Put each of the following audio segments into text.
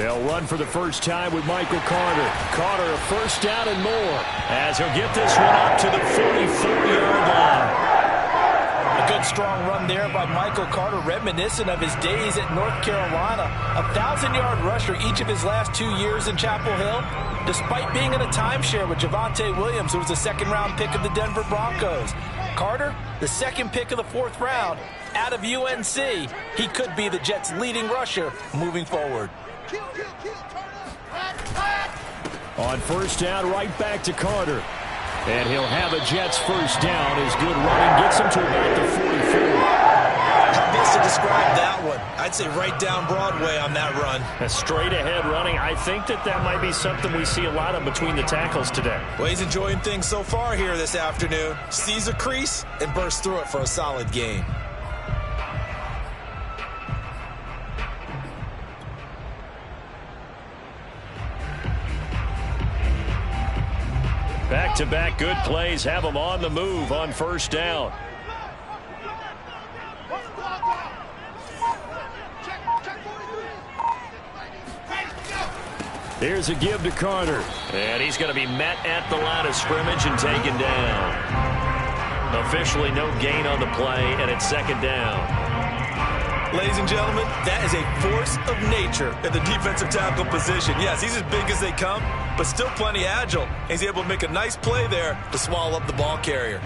They'll run for the first time with Michael Carter. Carter, a first down and more, as he'll get this one up to the 44-yard line. A good strong run there by Michael Carter, reminiscent of his days at North Carolina. A 1,000-yard rusher each of his last 2 years in Chapel Hill, despite being in a timeshare with Javonte Williams, who was a second-round pick of the Denver Broncos. Carter, the second pick of the 4th round, out of UNC. He could be the Jets' leading rusher moving forward. On first down, right back to Carter. And he'll have a Jets first down. His good running gets him to about the 44. How best to describe that one? I'd say right down Broadway on that run. A straight-ahead running. I think that might be something we see a lot of between the tackles today. Well, he's enjoying things so far here this afternoon. Sees a crease and bursts through it for a solid gain. Back-to-back good plays have him on the move on first down. Here's a give to Carter. And he's going to be met at the line of scrimmage and taken down. Officially no gain on the play, and it's second down. Ladies and gentlemen, that is a force of nature in the defensive tackle position. Yes, he's as big as they come, but still plenty agile. He's able to make a nice play there to swallow up the ball carrier.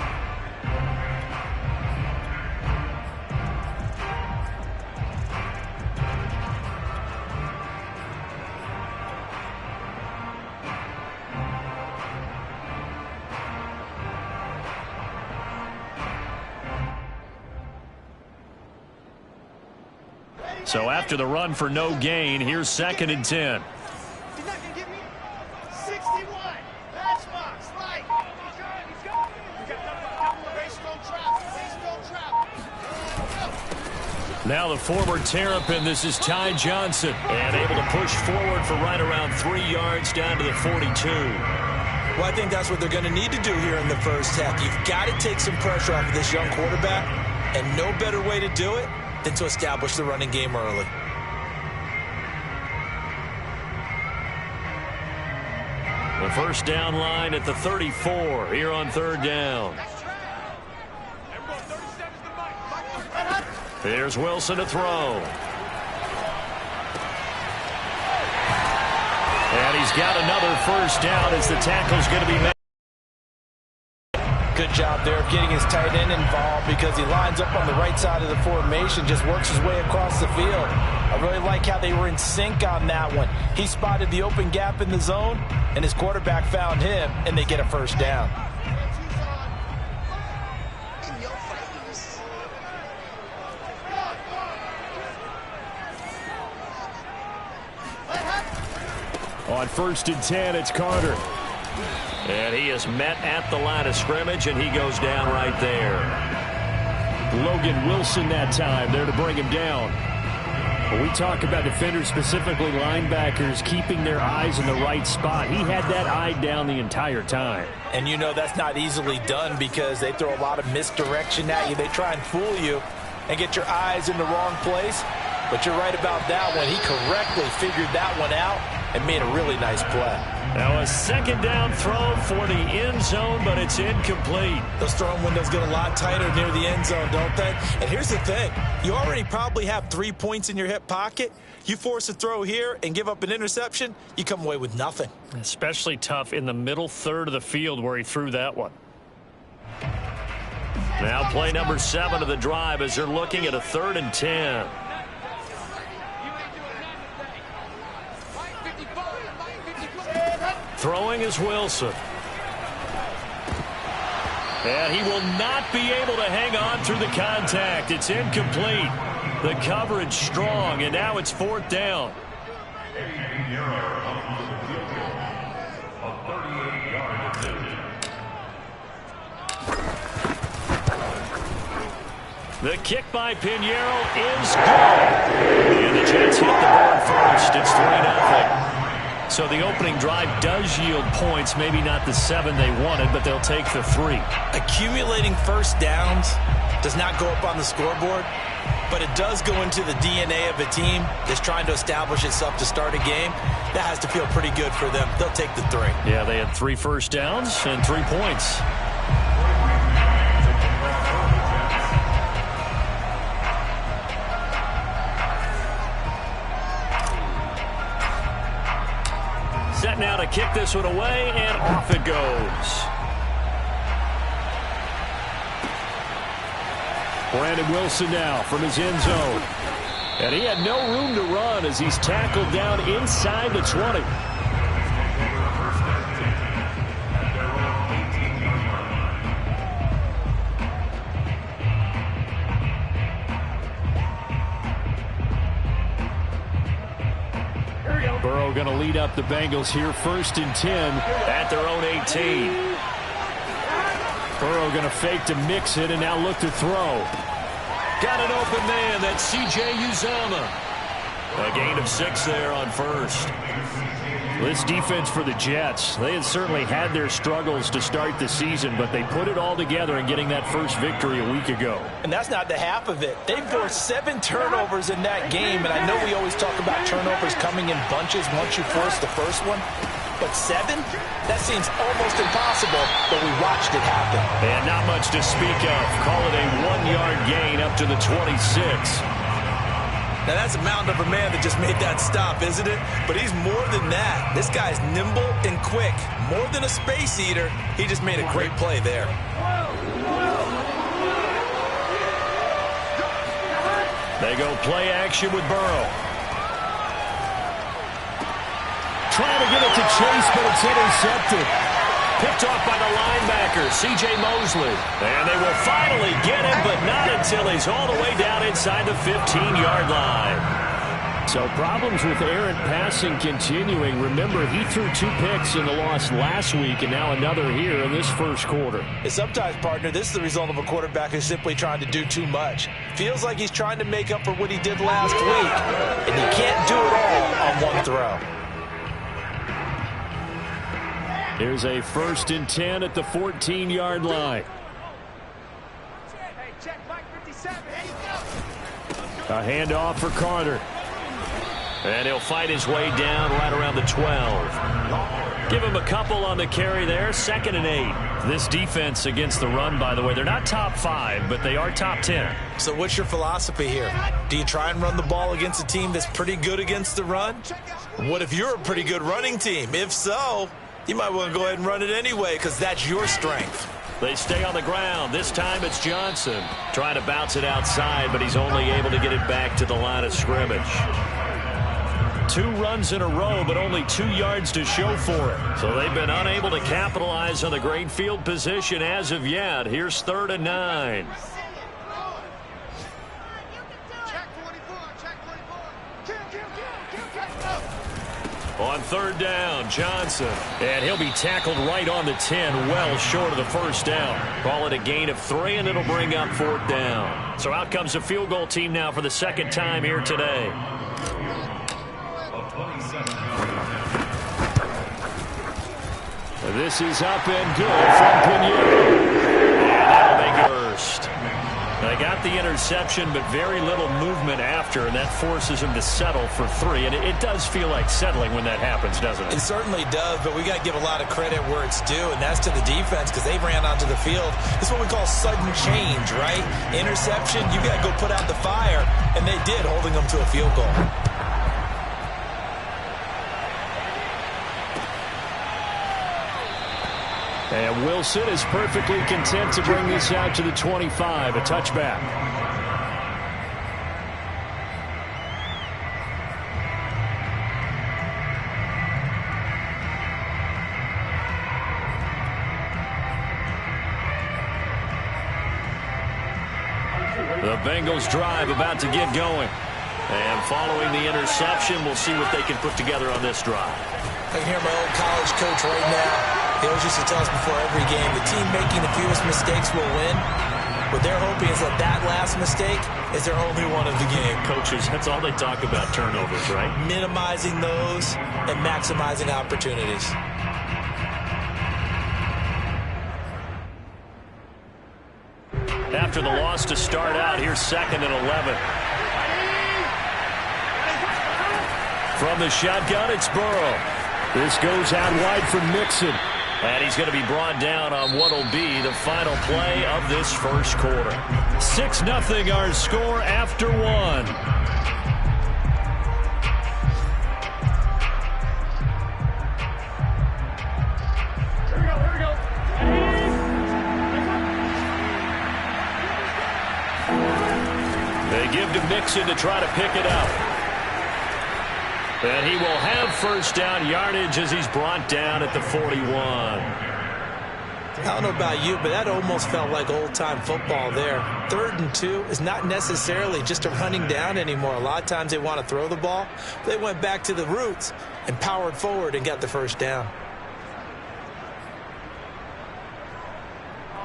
So after the run for no gain, here's 2nd and 10. You're not gonna get me 61. Pass box, right. He's going. Now the former Terrapin, this is Ty Johnson, and able to push forward for right around 3 yards down to the 42. Well, I think that's what they're going to need to do here in the first half. You've got to take some pressure off of this young quarterback, and no better way to do it than to establish the running game early. The first down line at the 34 here on 3rd down. Here's Wilson to throw. And he's got another first down as the tackle's going to be made. Good job there of getting his tight end involved because he lines up on the right side of the formation, just works his way across the field. I really like how they were in sync on that one. He spotted the open gap in the zone, and his quarterback found him, and they get a first down. On 1st and 10, it's Carter. And he is met at the line of scrimmage, and he goes down right there. Logan Wilson that time there to bring him down. When we talk about defenders, specifically linebackers, keeping their eyes in the right spot, he had that eye down the entire time. And you know that's not easily done because they throw a lot of misdirection at you. They try and fool you and get your eyes in the wrong place. But you're right about that one. He correctly figured that one out and made a really nice play. Now a 2nd down throw for the end zone, but it's incomplete. Those throwing windows get a lot tighter near the end zone, don't they? And here's the thing. You already probably have 3 points in your hip pocket. You force a throw here and give up an interception, you come away with nothing. Especially tough in the middle third of the field where he threw that one. Now play number 7 of the drive as they're looking at a 3rd and 10. Throwing is Wilson. And he will not be able to hang on through the contact. It's incomplete. The coverage strong, and now it's 4th down. The kick by Pinheiro is good. And the Jets hit the board first. It's 3-0. So the opening drive does yield points, maybe not the 7 they wanted, but they'll take the 3. Accumulating first downs does not go up on the scoreboard, but it does go into the DNA of a team that's trying to establish itself to start a game. That has to feel pretty good for them. They'll take the 3. Yeah, they had 3 first downs and 3 points. Set now to kick this one away, and off it goes. Brandon Wilson now from his end zone. And he had no room to run as he's tackled down inside the 20. Burrow going to lead up the Bengals here, 1st and 10 at their own 18. Burrow going to fake to mix it and now look to throw. Got an open man. That's C.J. Uzomah. A gain of 6 there on 1st. This defense for the Jets, they had certainly had their struggles to start the season, but they put it all together in getting that first victory a week ago. And that's not the half of it. They forced 7 turnovers in that game, and I know we always talk about turnovers coming in bunches once you force the first one. But 7? That seems almost impossible, but we watched it happen. And not much to speak of. Call it a 1-yard gain up to the 26. Now, that's a mountain of a man that just made that stop, isn't it? But he's more than that. This guy's nimble and quick. More than a space eater, he just made a great play there. They go play action with Burrow. Trying to get it to Chase, but it's intercepted. Picked off by the linebacker, C.J. Mosley. And they will finally get him, but not until he's all the way down inside the 15-yard line. So problems with errant passing continuing. Remember, he threw 2 picks in the loss last week, and now another here in this first quarter. And sometimes, partner, this is the result of a quarterback who's simply trying to do too much. Feels like he's trying to make up for what he did last week, and he can't do it all on one throw. Here's a 1st and 10 at the 14-yard line. A handoff for Carter. And he'll fight his way down right around the 12. Give him a couple on the carry there. 2nd and 8. This defense against the run, by the way, they're not top 5, but they are top 10. So what's your philosophy here? Do you try and run the ball against a team that's pretty good against the run? What if you're a pretty good running team? If so, you might want to go ahead and run it anyway because that's your strength. They stay on the ground. This time it's Johnson. Trying to bounce it outside, but he's only able to get it back to the line of scrimmage. 2 runs in a row, but only 2 yards to show for it. So they've been unable to capitalize on the great field position as of yet. Here's 3rd and 9. On 3rd down, Johnson. And he'll be tackled right on the 10, well short of the first down. Call it a gain of 3, and it'll bring up 4th down. So out comes the field goal team now for the 2nd time here today. This is up and good from Pinier. And that'll make it first. They got the interception, but very little movement after, and that forces him to settle for 3. And it does feel like settling when that happens, doesn't it? It certainly does, but we got to give a lot of credit where it's due, and that's to the defense because they ran onto the field. It's what we call sudden change, right? Interception, you got to go put out the fire, and they did, holding them to a field goal. And Wilson is perfectly content to bring this out to the 25, a touchback. The Bengals drive about to get going. And following the interception, we'll see what they can put together on this drive. I can hear my old college coach right now. He always used to tell us before every game, the team making the fewest mistakes will win. What they're hoping is that that last mistake is their only one of the game. Coaches, that's all they talk about, turnovers, right? Minimizing those and maximizing opportunities. After the loss to start out, here's 2nd and 11. From the shotgun, it's Burrow. This goes out wide for Mixon. And he's going to be brought down on what will be the final play of this first quarter. 6-0 our score after 1. They give to Mixon to try to pick it up. And he will have first down yardage as he's brought down at the 41. I don't know about you, but that almost felt like old-time football there. 3rd and 2 is not necessarily just a running down anymore. A lot of times they want to throw the ball. They went back to the roots and powered forward and got the first down.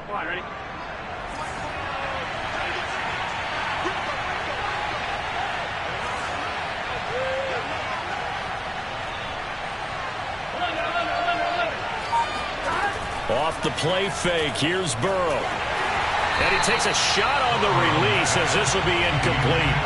All right, ready? Off the play fake, here's Burrow. And he takes a shot on the release as this will be incomplete.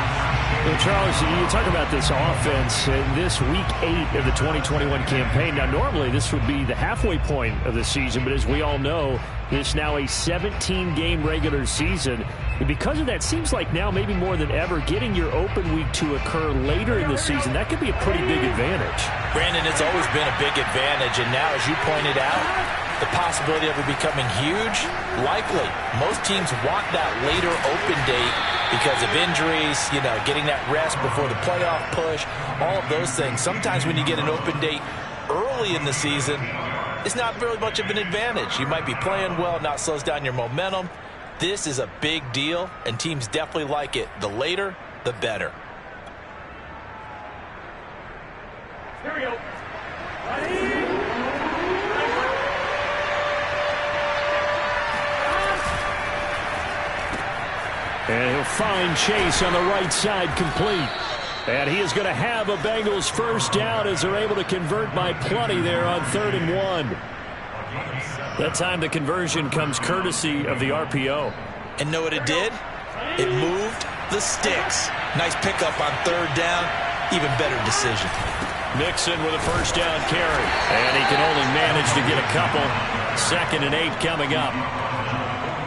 Well, Charles, you talk about this offense in this week 8 of the 2021 campaign. Now, normally this would be the halfway point of the season, but as we all know, this now a 17-game regular season. And because of that, seems like now maybe more than ever, getting your open week to occur later in the season, that could be a pretty big advantage. Brandon, it's always been a big advantage, and now, as you pointed out, the possibility of it becoming huge, likely. Most teams want that later open date because of injuries, you know, getting that rest before the playoff push, all of those things. Sometimes when you get an open date early in the season, it's not really much of an advantage. You might be playing well, not slows down your momentum. This is a big deal, and teams definitely like it. The later, the better. Here we go. Ready? And he'll find Chase on the right side complete. And he is going to have a Bengals first down as they're able to convert by plenty there on 3rd and 1. That time the conversion comes courtesy of the RPO. And know what it did? It moved the sticks. Nice pickup on 3rd down. Even better decision. Mixon with a first down carry. And he can only manage to get a couple. 2nd and 8 coming up.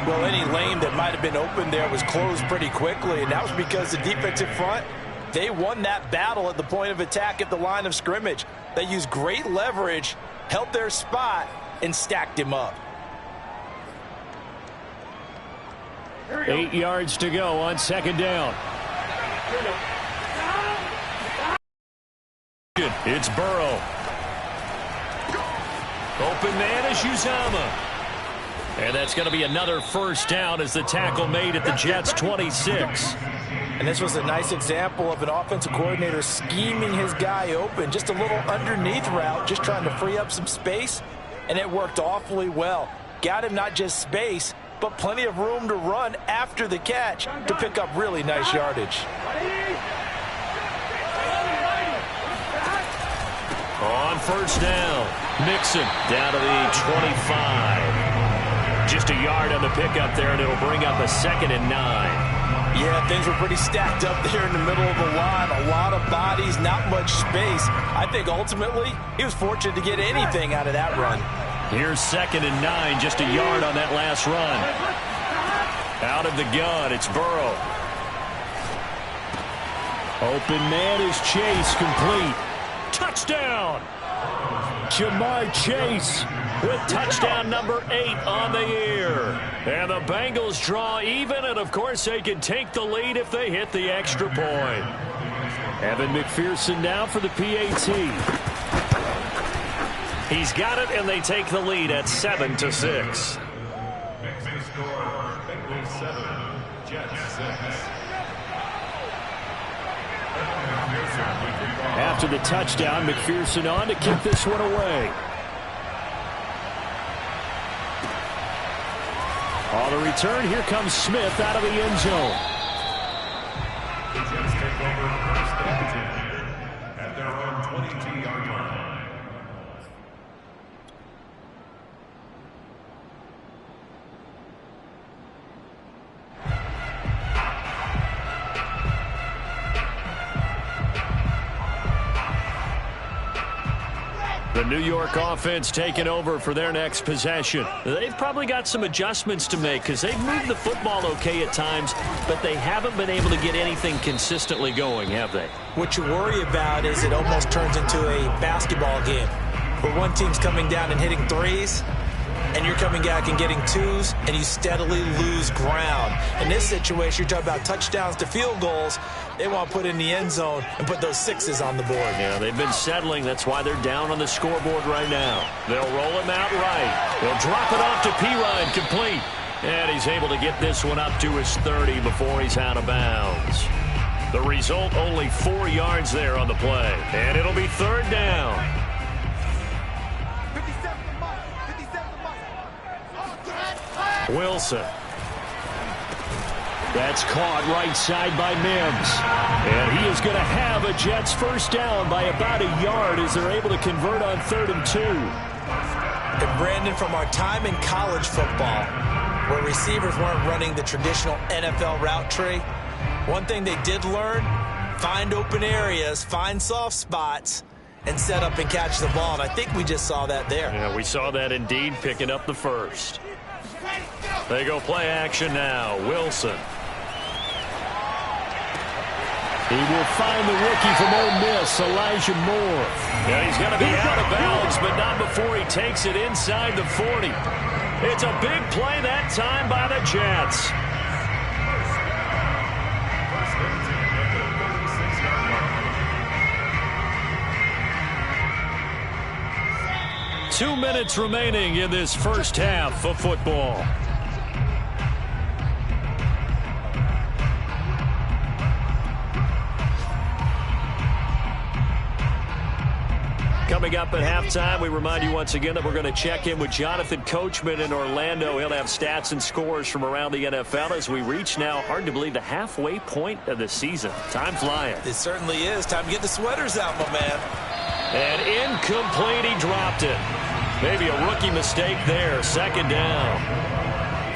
Well, any lane that might have been open there was closed pretty quickly, and that was because the defensive front, they won that battle at the point of attack at the line of scrimmage. They used great leverage, held their spot, and stacked him up. 8 yards to go on 2nd down. It's Burrow. Open man is Uzama. And that's going to be another first down as the tackle made at the Jets' 26. And this was a nice example of an offensive coordinator scheming his guy open. Just a little underneath route, just trying to free up some space. And it worked awfully well. Got him not just space, but plenty of room to run after the catch to pick up really nice yardage. On first down, Mixon down to the 25. Just a yard on the pickup there, and it'll bring up a 2nd and 9. Yeah, things were pretty stacked up there in the middle of the line. A lot of bodies, not much space. I think ultimately he was fortunate to get anything out of that run. Here's 2nd and 9, just a yard on that last run. Out of the gun, it's Burrow. Open man is Chase, complete. Touchdown! Jamar Chase with touchdown number 8 on the year. And the Bengals draw even, and of course they can take the lead if they hit the extra point. Evan McPherson now for the PAT. He's got it, and they take the lead at 7-6. After the touchdown, McPherson on to kick this one away. On the return, here comes Smith out of the end zone. The Jets take over first and 10 at their own 22-yard line. The New York offense taking over for their next possession. They've probably got some adjustments to make because they've moved the football okay at times, but they haven't been able to get anything consistently going, have they? What you worry about is it almost turns into a basketball game where one team's coming down and hitting threes, and you're coming back and getting twos, and you steadily lose ground. In this situation, you're talking about touchdowns to field goals. They want to put in the end zone and put those sixes on the board. Yeah, they've been settling. That's why they're down on the scoreboard right now. They'll roll him out right. They'll drop it off to Pirine, complete. And he's able to get this one up to his 30 before he's out of bounds. The result, only 4 yards there on the play. And it'll be third down. Wilson. That's caught right side by Mims. And he is going to have a Jets first down by about a yard as they're able to convert on 3rd and 2. And Brandon, from our time in college football, where receivers weren't running the traditional NFL route tree, one thing they did learn, find open areas, find soft spots, and set up and catch the ball. And I think we just saw that there. Yeah, we saw that indeed, picking up the first. They go play action now. Wilson. He will find the rookie from Ole Miss, Elijah Moore. Yeah, he's going to be out of bounds, but not before he takes it inside the 40. It's a big play that time by the Jets. Two minutes remaining in this first half of football. Coming up at halftime, we remind you once again that we're going to check in with Jonathan Coachman in Orlando. He'll have stats and scores from around the NFL as we reach now, hard to believe, the halfway point of the season. Time flying. It certainly is. Time to get the sweaters out, my man. And incomplete, he dropped it. Maybe a rookie mistake there, 2nd down.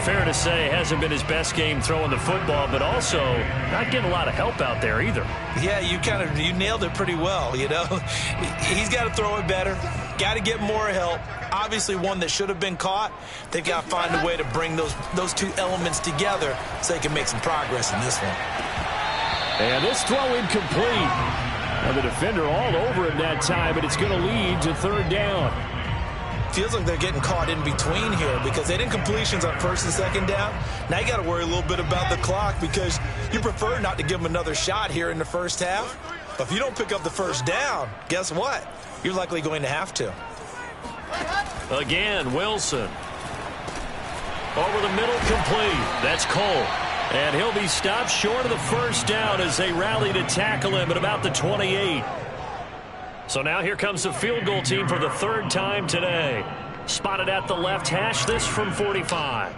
Fair to say, hasn't been his best game throwing the football, but also not getting a lot of help out there either. Yeah, you nailed it pretty well, you know. He's got to throw it better, got to get more help. Obviously one that should have been caught. They've got to find a way to bring those two elements together so they can make some progress in this one. And this throw incomplete. And the defender all over it that time, but it's going to lead to 3rd down. Feels like they're getting caught in between here because they did completions on 1st and 2nd down. Now you got to worry a little bit about the clock because you prefer not to give them another shot here in the first half. But if you don't pick up the first down, guess what? You're likely going to have to. Again, Wilson. Over the middle, complete. That's Cole. And he'll be stopped short of the first down as they rally to tackle him at about the 28. So now here comes the field goal team for the 3rd time today. Spotted at the left hash, this from 45.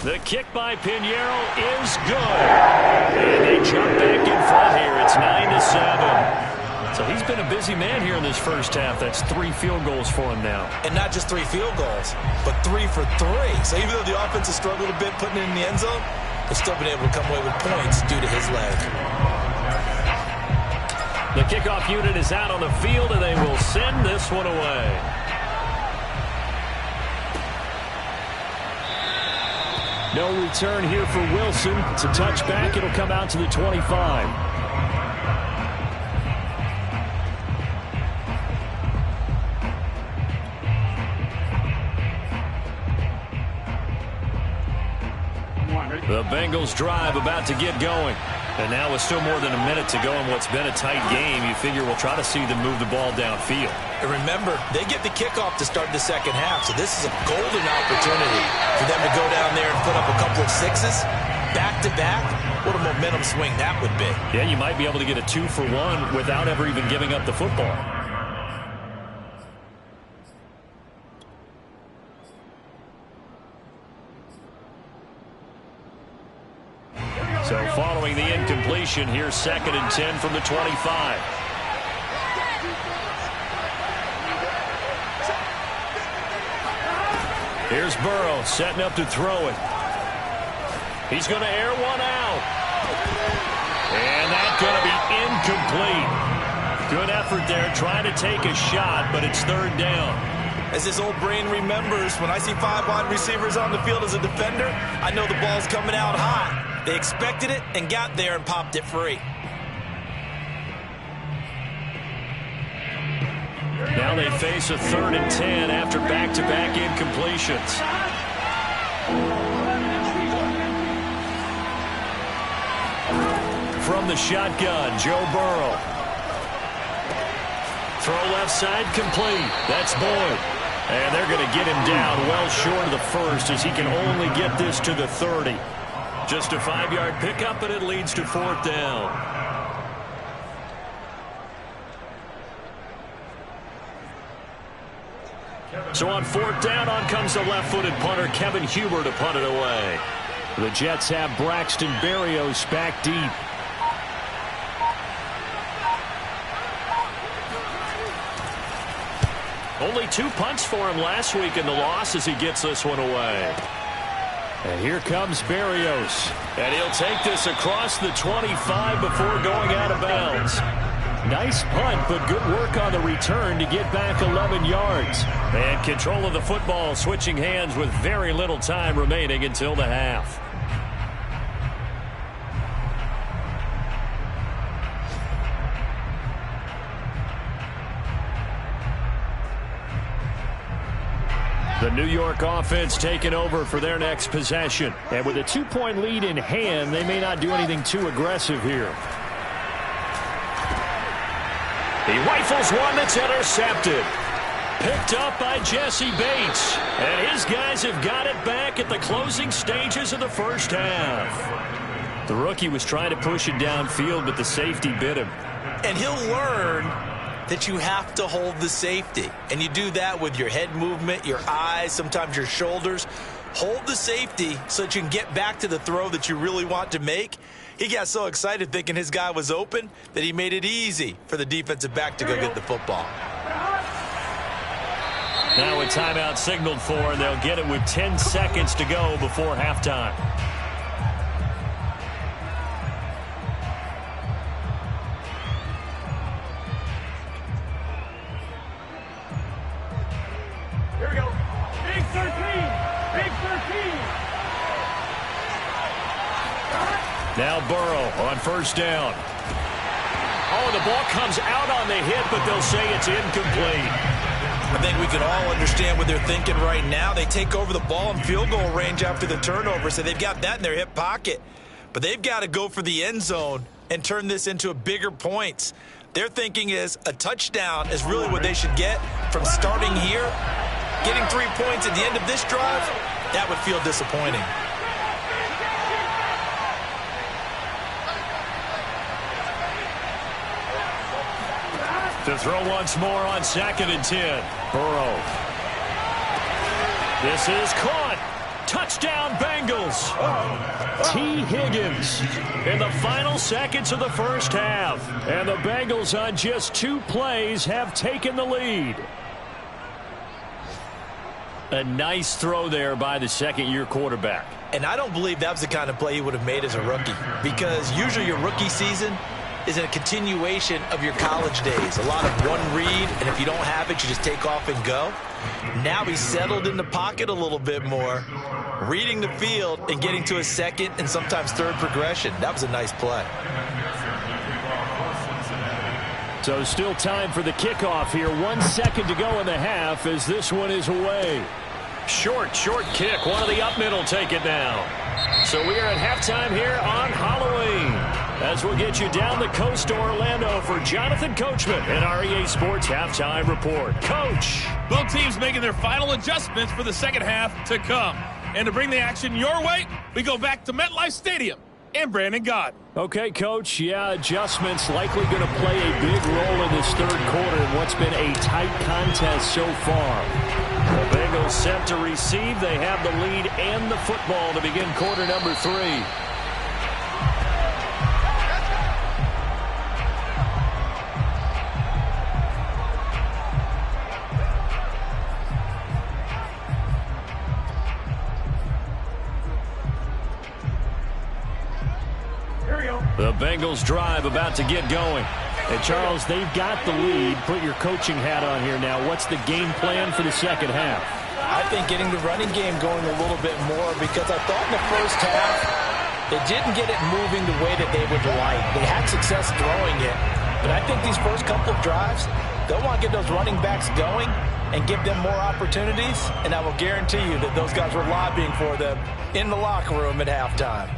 The kick by Pinheiro is good. And they jump back in front here. It's 9-7. So he's been a busy man here in this first half. That's 3 field goals for him now. And not just 3 field goals, but 3 for 3. So even though the offense has struggled a bit putting it in the end zone, they've still been able to come away with points due to his leg. The kickoff unit is out on the field, and they will send this one away. No return here for Wilson. It's a touchback. It'll come out to the 25. The Bengals drive about to get going. And now with still more than a minute to go in what's been a tight game, you figure we'll try to see them move the ball downfield. And remember, they get the kickoff to start the second half, so this is a golden opportunity for them to go down there and put up a couple of sixes back-to-back. What a momentum swing that would be. Yeah, you might be able to get a 2-for-1 without ever even giving up the football. So following the incompletion, here's 2nd and 10 from the 25. Here's Burrow setting up to throw it. He's going to air one out. And that's going to be incomplete. Good effort there, trying to take a shot, but it's third down. As his old brain remembers, when I see 5 wide receivers on the field as a defender, I know the ball's coming out hot. They expected it and got there and popped it free. Now they face a 3rd and 10 after back-to-back incompletions. From the shotgun, Joe Burrow. Throw left side complete. That's Boyd. And they're going to get him down well short of the first as he can only get this to the 30. Just a 5-yard pickup, and it leads to 4th down. So on 4th down, on comes the left-footed punter, Kevin Huber, to punt it away. The Jets have Braxton Berrios back deep. Only 2 punts for him last week in the loss as he gets this one away. And here comes Berrios. And he'll take this across the 25 before going out of bounds. Nice punt, but good work on the return to get back 11 yards. And control of the football, switching hands with very little time remaining until the half. The New York offense taking over for their next possession. And with a 2-point lead in hand, they may not do anything too aggressive here. He rifles one that's intercepted. Picked up by Jesse Bates. And his guys have got it back at the closing stages of the first half. The rookie was trying to push it downfield, but the safety bit him. And he'll learn that you have to hold the safety. And you do that with your head movement, your eyes, sometimes your shoulders. Hold the safety so that you can get back to the throw that you really want to make. He got so excited thinking his guy was open that he made it easy for the defensive back to go get the football. Now a timeout signaled for, and they'll get it with 10 seconds to go before halftime. Here we go. Big 13. Big 13. Now Burrow on first down. Oh, the ball comes out on the hit, but they'll say it's incomplete. I think we can all understand what they're thinking right now. They take over the ball in field goal range after the turnover, so they've got that in their hip pocket. But they've got to go for the end zone and turn this into a bigger points. Their thinking is a touchdown is really what they should get from starting here. Getting 3 points at the end of this drive, that would feel disappointing. To throw once more on 2nd and 10. Burrow. This is caught. Touchdown Bengals. T. Higgins in the final seconds of the first half. And the Bengals on just 2 plays have taken the lead. A nice throw there by the second-year quarterback. And I don't believe that was the kind of play he would have made as a rookie, because usually your rookie season is a continuation of your college days. A lot of one read, and if you don't have it, you just take off and go. Now he's settled in the pocket a little bit more, reading the field and getting to a second and sometimes third progression. That was a nice play. So still time for the kickoff here. 1 second to go in the half as this one is away. Short kick. One of the up middle take it now. So we are at halftime here on Halloween, as we'll get you down the coast to Orlando for Jonathan Coachman and our EA Sports Halftime Report. Coach. Both teams making their final adjustments for the second half to come. And to bring the action your way, we go back to MetLife Stadium and Brandon Gaudin. Okay, Coach. Yeah, adjustments likely going to play a big role in this third quarter in what's been a tight contest so far. The Bengals set to receive. They have the lead and the football to begin quarter number 3. The Bengals drive about to get going. And Charles, they've got the lead. Put your coaching hat on here now. What's the game plan for the second half? I think getting the running game going a little bit more, because I thought in the first half they didn't get it moving the way that they would like. They had success throwing it, but I think these first couple of drives, they'll want to get those running backs going and give them more opportunities, and I will guarantee you that those guys were lobbying for them in the locker room at halftime.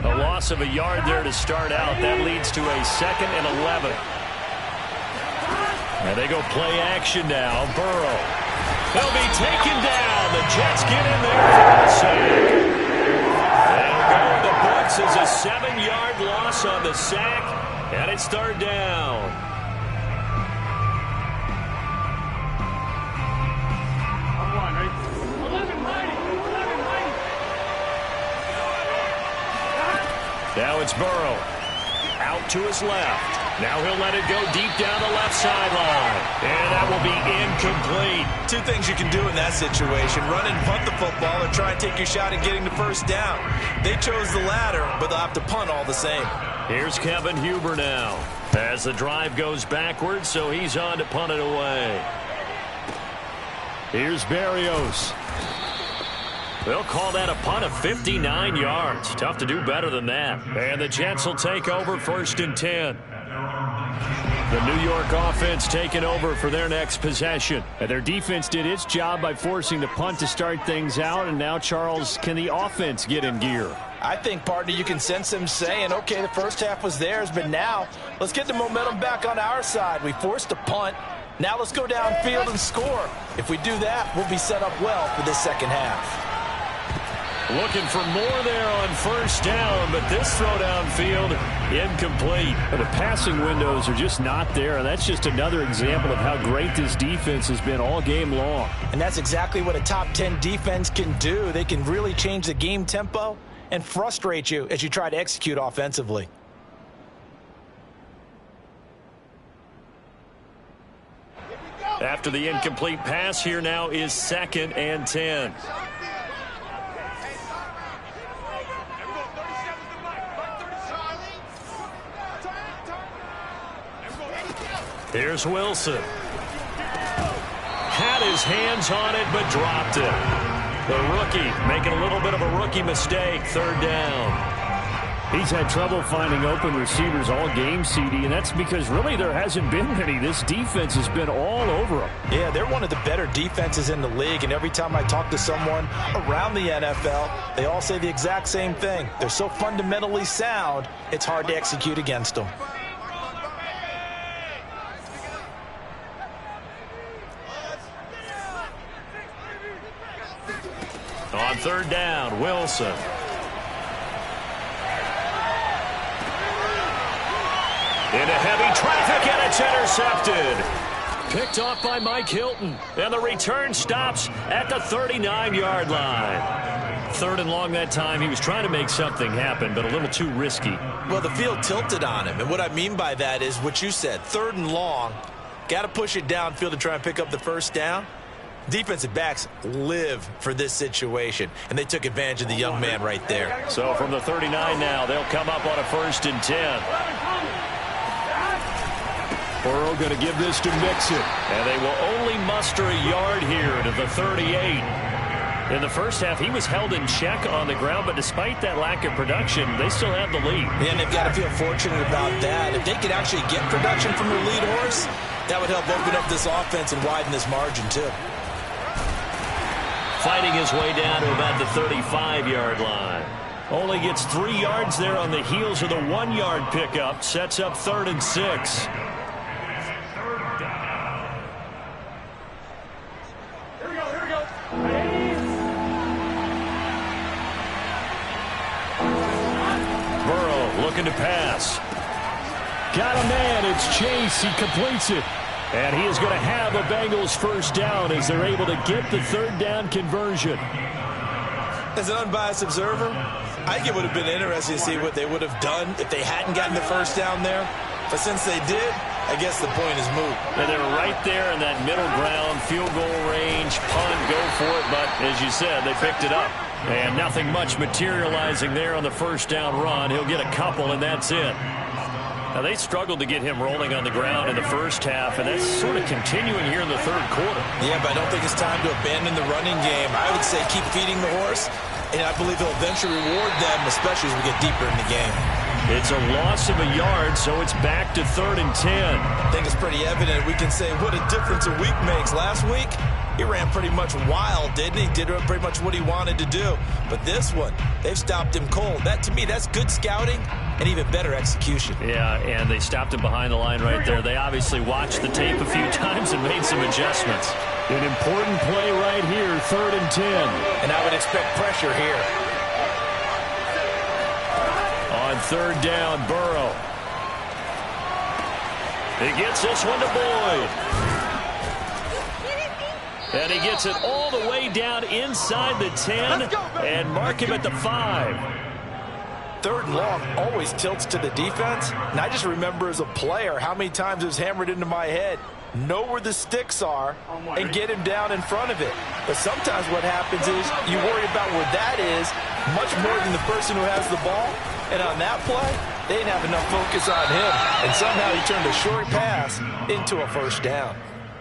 A loss of a yard there to start out. That leads to a 2nd and 11. And they go play action now. Burrow. They'll be taken down. The Jets get in there for the sack. They'll go in the books as a 7-yard loss on the sack. And it's 3rd down. Now it's Burrow. Out to his left. Now he'll let it go deep down the left sideline. And that will be incomplete. Two things you can do in that situation: run and punt the football, or try and take your shot at getting the first down. They chose the latter, but they'll have to punt all the same. Here's Kevin Huber now. As the drive goes backwards, so he's on to punt it away. Here's Berrios. They'll call that a punt of 59 yards. Tough to do better than that. And the Jets will take over 1st and 10. The New York offense taking over for their next possession. And their defense did its job by forcing the punt to start things out. And now, Charles, can the offense get in gear? I think, partner, you can sense them saying, okay, the first half was theirs, but now let's get the momentum back on our side. We forced a punt. Now let's go downfield and score. If we do that, we'll be set up well for this second half. Looking for more there on 1st down, but this throw downfield incomplete. The passing windows are just not there, and that's just another example of how great this defense has been all game long. And that's exactly what a top 10 defense can do. They can really change the game tempo and frustrate you as you try to execute offensively. After the incomplete pass, here now is 2nd and 10. Here's Wilson. Had his hands on it, but dropped it. The rookie making a little bit of a rookie mistake. 3rd down. He's had trouble finding open receivers all game, CD, and that's because really there hasn't been many. This defense has been all over them. Yeah, they're one of the better defenses in the league, and every time I talk to someone around the NFL, they all say the exact same thing. They're so fundamentally sound, it's hard to execute against them. On 3rd down, Wilson. Into heavy traffic, and it's intercepted. Picked off by Mike Hilton. And the return stops at the 39-yard line. 3rd and long that time. He was trying to make something happen, but a little too risky. Well, the field tilted on him, and what I mean by that is what you said. 3rd and long. Got to push it downfield to try and pick up the first down. Defensive backs live for this situation, and they took advantage of the young man right there. So from the 39 now, they'll come up on a 1st and 10. Burrow going to give this to Mixon, and they will only muster a yard here to the 38. In the first half, he was held in check on the ground, but despite that lack of production, they still have the lead. And they've got to feel fortunate about that. If they could actually get production from their lead horse, that would help open up this offense and widen this margin, too. Fighting his way down to about the 35-yard line. Only gets 3 yards there on the heels of the 1-yard pickup. Sets up 3rd and 6. Burrow looking to pass. Got a man. It's Chase. He completes it. And he is going to have a Bengals 1st down as they're able to get the 3rd down conversion. As an unbiased observer, I think it would have been interesting to see what they would have done if they hadn't gotten the 1st down there. But since they did, I guess the point is moot. And they were right there in that middle ground, field goal range, punt, go for it. But as you said, they picked it up. And nothing much materializing there on the first down run. He'll get a couple, and that's it. Now, they struggled to get him rolling on the ground in the first half, and that's sort of continuing here in the third quarter. Yeah, but I don't think it's time to abandon the running game. I would say keep feeding the horse, and I believe he'll eventually reward them, especially as we get deeper in the game. It's a loss of a yard, so it's back to 3rd and 10. I think it's pretty evident. We can say what a difference a week makes. Last week, he ran pretty much wild, didn't he? Did pretty much what he wanted to do. But this one, they've stopped him cold. That, to me, that's good scouting and even better execution. Yeah, and they stopped him behind the line right there. They obviously watched the tape a few times and made some adjustments. An important play right here, 3rd and 10. And I would expect pressure here. On 3rd down, Burrow. He gets this one to Boyd. And he gets it all the way down inside the 10 and mark him at the 5. 3rd and long always tilts to the defense. And I just remember as a player how many times it was hammered into my head. Know where the sticks are and get him down in front of it. But sometimes what happens is you worry about where that is much more than the person who has the ball. And on that play, they didn't have enough focus on him. And somehow he turned a short pass into a first down.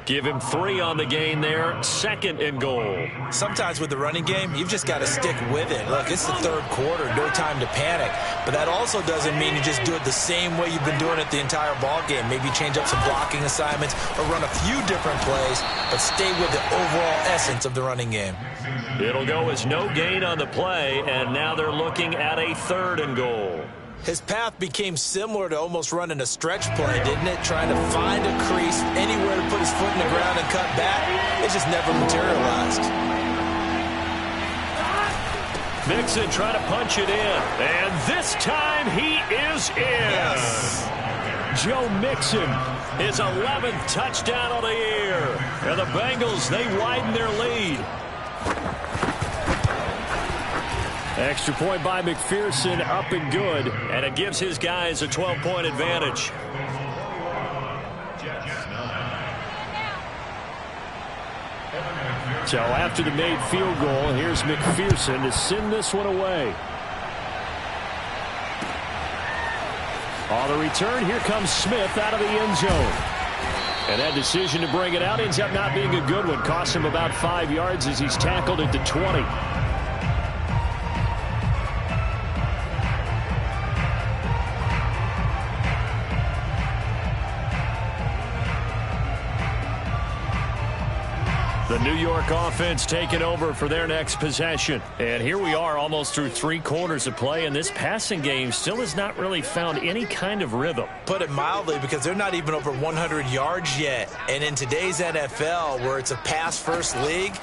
Give him 3 on the gain there. 2nd and goal. Sometimes with the running game, you've just got to stick with it. Look, it's the 3rd quarter. No time to panic. But that also doesn't mean you just do it the same way you've been doing it the entire ball game. Maybe change up some blocking assignments or run a few different plays, but stay with the overall essence of the running game. It'll go as no gain on the play, and now they're looking at a 3rd and goal. His path became similar to almost running a stretch play, didn't it? Trying to find a crease, anywhere to put his foot in the ground and cut back. It just never materialized. Mixon trying to punch it in. And this time he is in. Yes. Joe Mixon, his 11th touchdown of the year. And the Bengals, they widen their lead. Extra point by McPherson, up and good. And it gives his guys a 12-point advantage. So after the made field goal, here's McPherson to send this one away. On the return, here comes Smith out of the end zone. And that decision to bring it out ends up not being a good one. Costs him about 5 yards as he's tackled at the 20. The New York offense taking over for their next possession. And here we are almost through 3 quarters of play, and this passing game still has not really found any kind of rhythm. Put it mildly, because they're not even over 100 yards yet. And in today's NFL, where it's a pass-first league,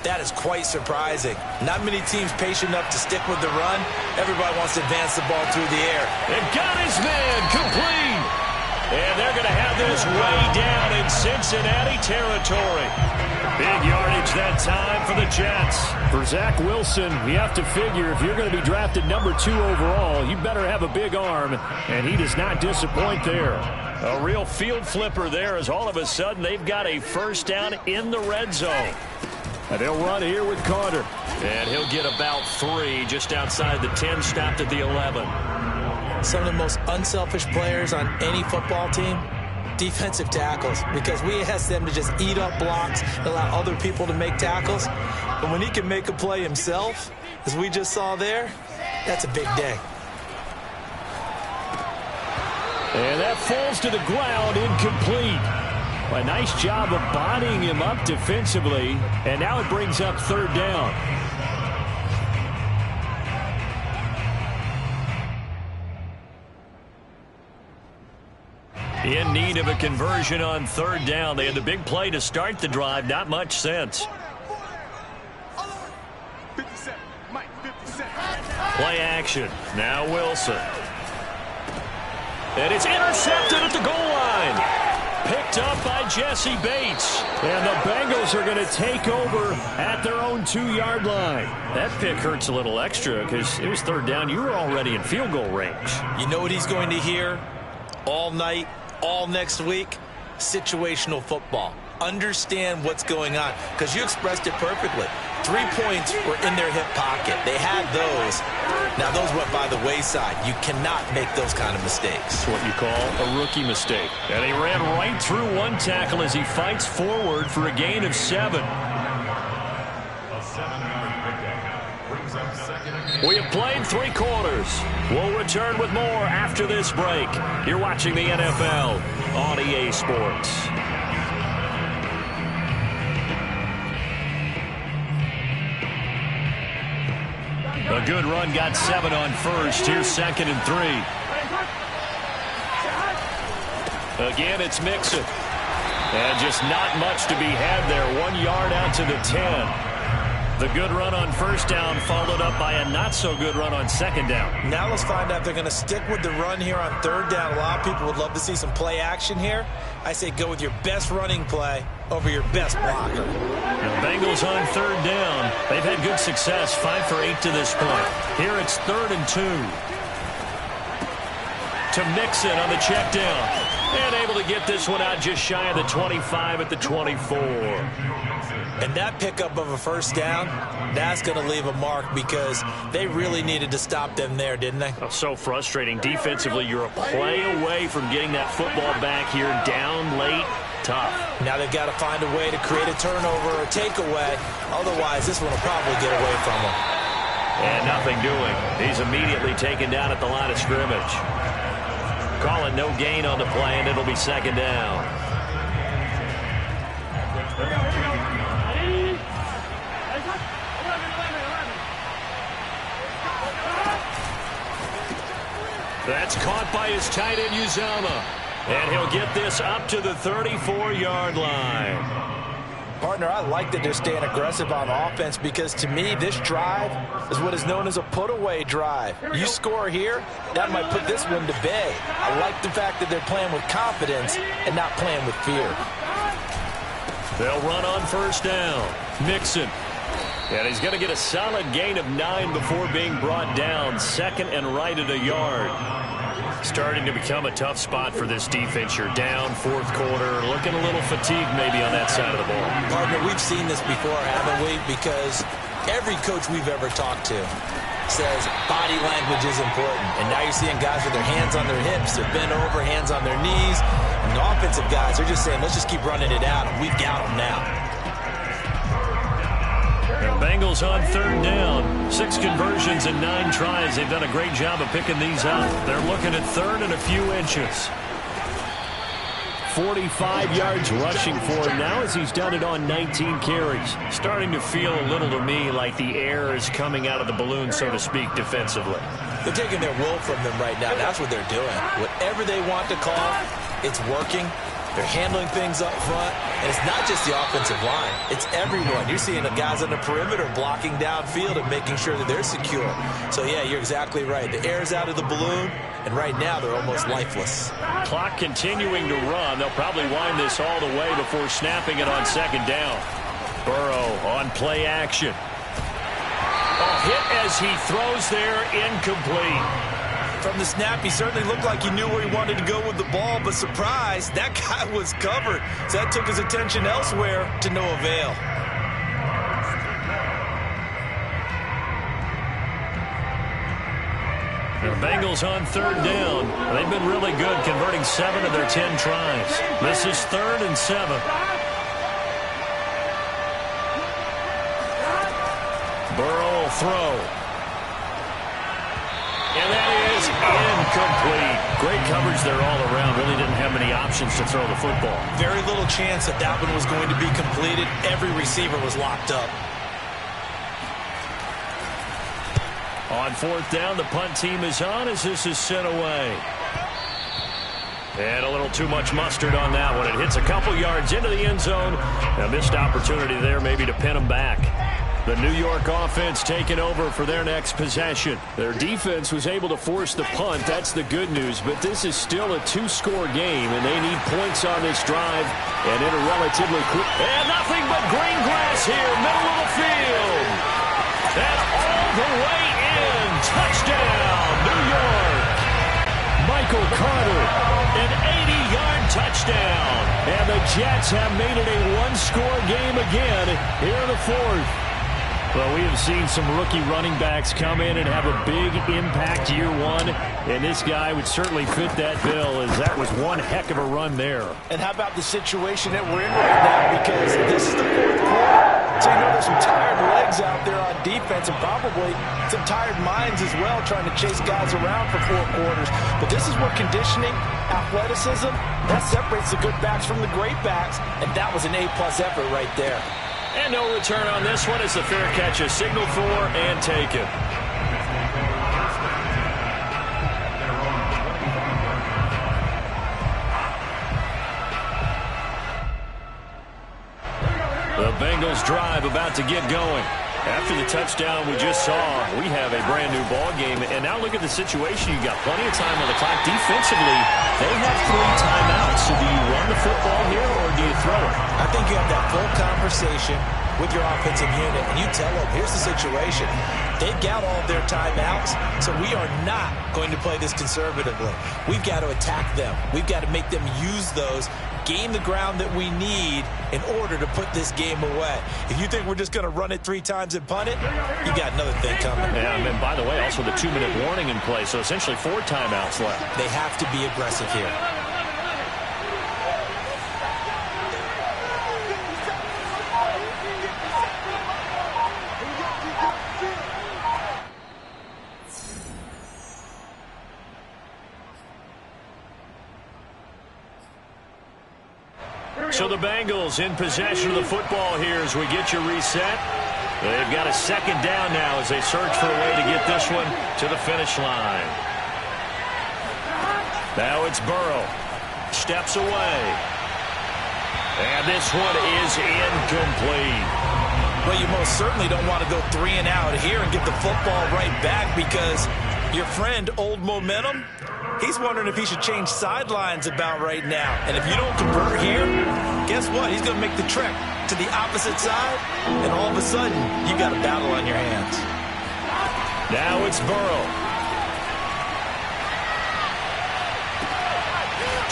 that is quite surprising. Not many teams patient enough to stick with the run. Everybody wants to advance the ball through the air. And got his man complete. And they're going to have this way down in Cincinnati territory. Big yardage that time for the Jets. For Zach Wilson, you have to figure if you're going to be drafted number 2 overall, you better have a big arm, and he does not disappoint there. A real field flipper there as all of a sudden they've got a first down in the red zone. And they'll run here with Carter. And he'll get about 3 just outside the 10, stopped at the 11. Some of the most unselfish players on any football team, defensive tackles, because we ask them to just eat up blocks and allow other people to make tackles. But when he can make a play himself, as we just saw there, that's a big day. And that falls to the ground, incomplete. A nice job of bodying him up defensively, and now it brings up 3rd down. In need of a conversion on 3rd down. They had the big play to start the drive. Not much sense. Play action. Now Wilson. And it's intercepted at the goal line. Picked up by Jesse Bates. And the Bengals are going to take over at their own 2-yard line. That pick hurts a little extra because it was 3rd down. You were already in field goal range. You know what he's going to hear all night? all next week, situational football. Understand what's going on, because you expressed it perfectly. 3 points were in their hip pocket. They had those. Now, those went by the wayside. You cannot make those kind of mistakes. It's what you call a rookie mistake. And he ran right through one tackle as he fights forward for a gain of 7. A 7-yard pickup brings up second and We have played 3 quarters. We'll return with more after this break. You're watching the NFL on EA Sports. A good run got 7 on first. Here's 2nd and 3. Again, it's Mixon. And just not much to be had there. 1 yard out to the 10. The good run on first down followed up by a not-so-good run on 2nd down. Now let's find out if they're going to stick with the run here on 3rd down. A lot of people would love to see some play action here. I say go with your best running play over your best blocker. The Bengals on 3rd down. They've had good success, 5 for 8 to this point. Here it's 3rd and 2. To Mixon on the check down. And able to get this one out just shy of the 25 at the 24. And that pickup of a first down, that's going to leave a mark, because they really needed to stop them there, didn't they? Oh, so frustrating. Defensively, you're a play away from getting that football back here. Down late, tough. Now they've got to find a way to create a turnover or takeaway. Otherwise, this one will probably get away from them. And nothing doing. He's immediately taken down at the line of scrimmage. Call it no gain on the play, and it'll be 2nd down. That's caught by his tight end, Uzama. And he'll get this up to the 34-yard line. Partner, I like that they're staying aggressive on offense, because to me, this drive is what is known as a put-away drive. You score here, that might put this one to bed. I like the fact that they're playing with confidence and not playing with fear. They'll run on first down. Mixon. And he's going to get a solid gain of 9 before being brought down. 2nd and right at a yard. Starting to become a tough spot for this defense. You're down 4th quarter. Looking a little fatigued maybe on that side of the ball. Partner, we've seen this before, haven't we? Because every coach we've ever talked to says body language is important. And now you're seeing guys with their hands on their hips. They're bent over, hands on their knees. And the offensive guys, they're just saying, let's just keep running it out. And we've got them now. The Bengals on 3rd down. 6 conversions and 9 tries. They've done a great job of picking these up. They're looking at 3rd and a few inches. 45 yards rushing for him now as he's done it on 19 carries. Starting to feel a little to me like the air is coming out of the balloon, so to speak, defensively. They're taking their will from them right now. That's what they're doing. Whatever they want to call, it's working. They're handling things up front, and it's not just the offensive line. It's everyone. You're seeing the guys on the perimeter blocking downfield and making sure that they're secure. So, yeah, you're exactly right. The air's out of the balloon, and right now they're almost lifeless. Clock continuing to run. They'll probably wind this all the way before snapping it on 2nd down. Burrow on play action. A hit as he throws there, incomplete. From the snap, he certainly looked like he knew where he wanted to go with the ball, but surprise, that guy was covered. So that took his attention elsewhere to no avail. The Bengals on 3rd down. They've been really good, converting 7 of their 10 tries. This is 3rd and 7. Burrow will throw. And that is incomplete. Great coverage there all around. Really didn't have many options to throw the football. Very little chance that that one was going to be completed. Every receiver was locked up. On 4th down, the punt team is on as this is sent away. And a little too much mustard on that one. It hits a couple yards into the end zone. A missed opportunity there maybe to pin them back. The New York offense taking over for their next possession. Their defense was able to force the punt. That's the good news. But this is still a 2-score game, and they need points on this drive and in a relatively quick. And nothing but green grass here, middle of the field. And all the way in. Touchdown, New York. Mike Michael Carter, an 80-yard touchdown. And the Jets have made it a one-score game again here in the fourth. Well, we have seen some rookie running backs come in and have a big impact year one, and this guy would certainly fit that bill, as that was one heck of a run there. And how about the situation that we're in right now? Because this is the fourth quarter. So you know there's some tired legs out there on defense and probably some tired minds as well trying to chase guys around for 4 quarters. But this is where conditioning, athleticism, that separates the good backs from the great backs. And that was an A-plus effort right there. And no return on this one as the fair catch is signaled for and taken. The Bengals drive about to get going. After the touchdown we just saw, we have a brand new ball game. And now look at the situation. You got plenty of time on the clock. Defensively, they have 3 timeouts. So do you run the football here or do you throw it? I think you have that full conversation with your offensive unit, and you tell them, here's the situation. They've got all of their timeouts, so we are not going to play this conservatively. We've got to attack them. We've got to make them use those, gain the ground that we need in order to put this game away. If you think we're just going to run it 3 times and punt it, you got another thing coming. Yeah, and by the way, also the 2-minute warning in play, so essentially 4 timeouts left. They have to be aggressive here. So the Bengals in possession of the football here as we get you reset. They've got a 2nd down now as they search for a way to get this one to the finish line. Now it's Burrow. Steps away. And this one is incomplete. Well, you most certainly don't want to go 3 and out here and get the football right back because your friend, Old Momentum, he's wondering if he should change sidelines about right now. And if you don't convert here, guess what? He's going to make the trek to the opposite side, and all of a sudden, you got a battle on your hands. Now it's Burrow.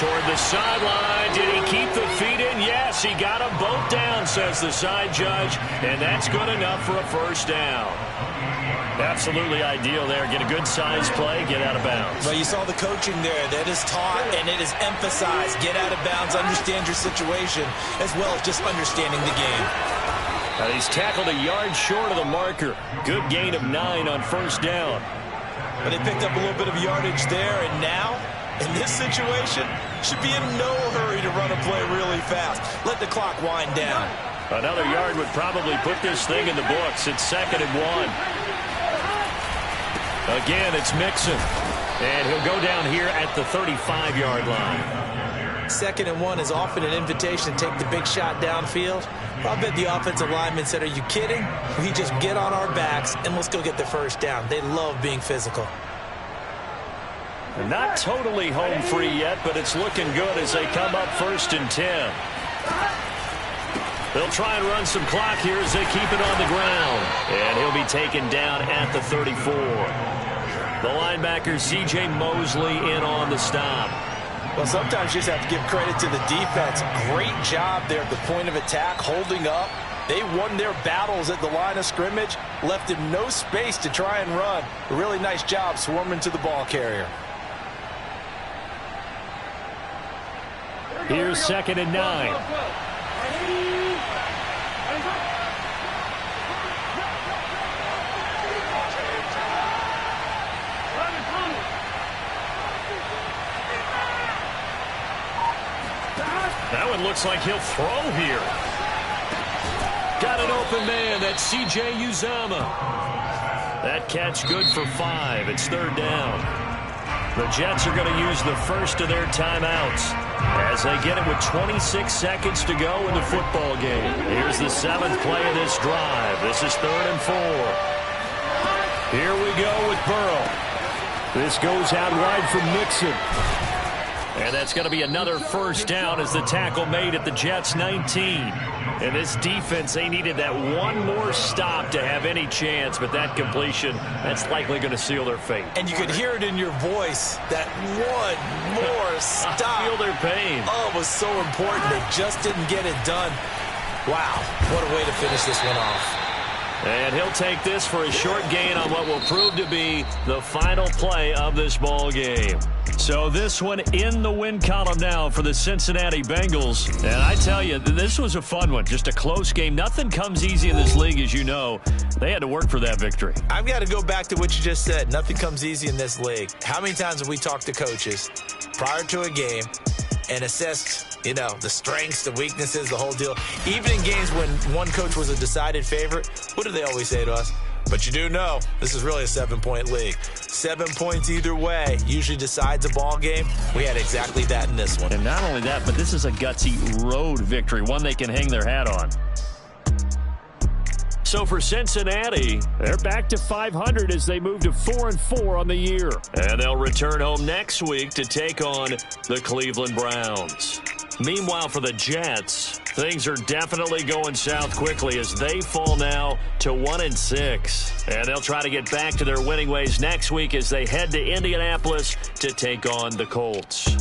Toward the sideline. Did he keep the feet in? Yes, he got them both down, says the side judge, and that's good enough for a 1st down. Absolutely ideal there. Get a good size play, get out of bounds. Well, you saw the coaching there. That is taught and it is emphasized. Get out of bounds, understand your situation, as well as just understanding the game. Now he's tackled a yard short of the marker. Good gain of 9 on 1st down. But they picked up a little bit of yardage there, and now, in this situation, should be in no hurry to run a play really fast. Let the clock wind down. Another yard would probably put this thing in the books. It's 2nd and 1. Again, it's Mixon. And he'll go down here at the 35-yard line. 2nd and 1 is often an invitation to take the big shot downfield. I bet the offensive lineman said, are you kidding? We just get on our backs and let's go get the 1st down. They love being physical. Not totally home free yet, but it's looking good as they come up 1st and 10. They'll try and run some clock here as they keep it on the ground. And he'll be taken down at the 34. The linebacker, C.J. Mosley, in on the stop. Well, sometimes you just have to give credit to the defense. Great job there at the point of attack, holding up. They won their battles at the line of scrimmage, left him no space to try and run. A really nice job swarming to the ball carrier. Here's 2nd and 9. That one looks like he'll throw here. Got an open man. That's C.J. Uzama. That catch good for 5. It's 3rd down. The Jets are going to use the first of their timeouts as they get it with 26 seconds to go in the football game. Here's the 7th play of this drive. This is 3rd and 4. Here we go with Burrow. This goes out wide for Mixon. And that's going to be another first down as the tackle made at the Jets' 19. And this defense, they needed that one more stop to have any chance, but that completion, that's likely going to seal their fate. And you could hear it in your voice, that one more stop. I feel their pain. Oh, it was so important. They just didn't get it done. Wow, what a way to finish this one off. And he'll take this for a short gain on what will prove to be the final play of this ball game. So this one in the win column now for the Cincinnati Bengals. And I tell you, this was a fun one. Just a close game. Nothing comes easy in this league, as you know. They had to work for that victory. I've got to go back to what you just said. Nothing comes easy in this league. How many times have we talked to coaches prior to a game and assessed, you know, the strengths, the weaknesses, the whole deal? Even in games when one coach was a decided favorite, what do they always say to us? But you do know this is really a 7-point league. 7 points either way usually decides a ball game. We had exactly that in this one. And not only that, but this is a gutsy road victory, one they can hang their hat on. So for Cincinnati, they're back to 500 as they move to 4-4 on the year. And they'll return home next week to take on the Cleveland Browns. Meanwhile, for the Jets, things are definitely going south quickly as they fall now to 1-6. And they'll try to get back to their winning ways next week as they head to Indianapolis to take on the Colts.